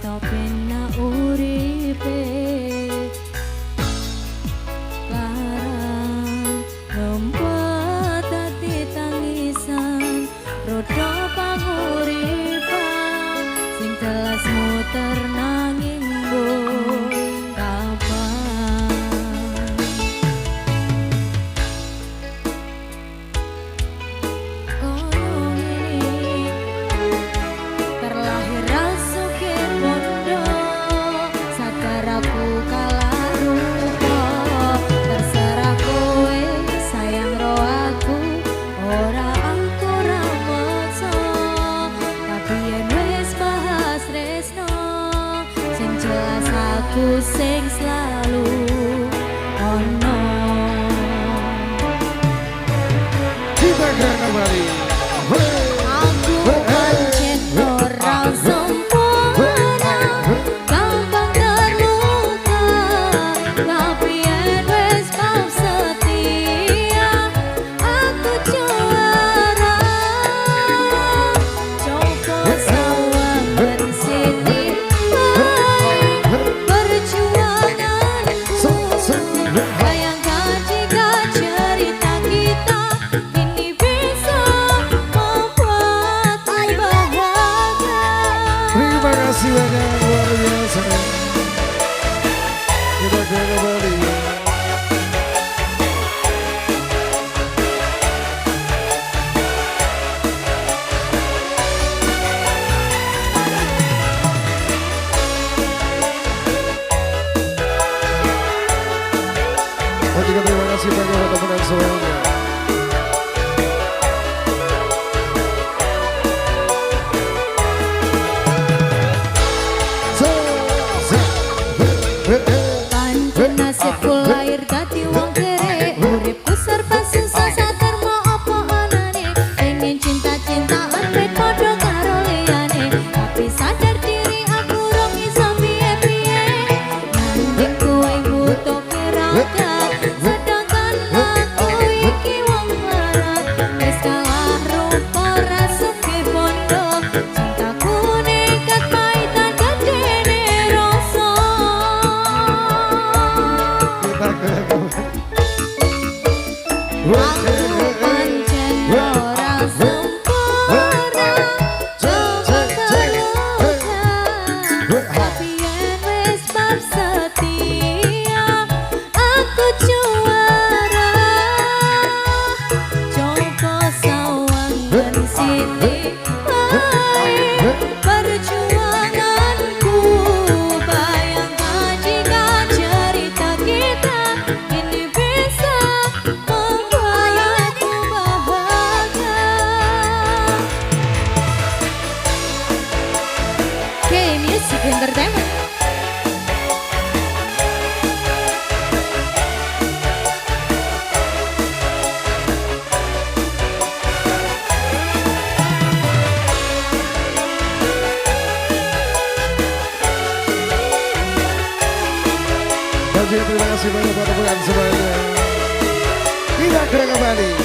Tapi na uripe larang lompat hati tangisan rodo panguripan sing telas muter nanging aku sing selalu ono. Kita gerak kembali. Aku pancen orang sempurna, gampang terluka, tapi yen wis mau setia, aku juara. Coba sawang bersiti Terima kasih banyak, luar biasa. Kita kembali. Dan juga terima kasih banyak teman-teman semuanya. Pancen nasibku lahir dadi wong kere, uripku serba susah satermo apa anane, pengen cinta-cintaan bet padha karo liyane, tapi sadar diri aku rong iso piye-piye, nanging kowe butuh keragat, sedangkan aku iki wong larat, wis kalah rupa rasuke bondo, cintaku nekat paitan gedene rasa. Aku pancen ora sempurna, coba terluka, tapi yen wis bab setia, aku juara. Coba sawang bersiti baik perjuanganku, bayangkan jika cerita kita ini bisa membuatku bahagia. K-Music Entertainment. Dan juga terima kasih banyak buat teman-teman semuanya. Kita gerak kembali.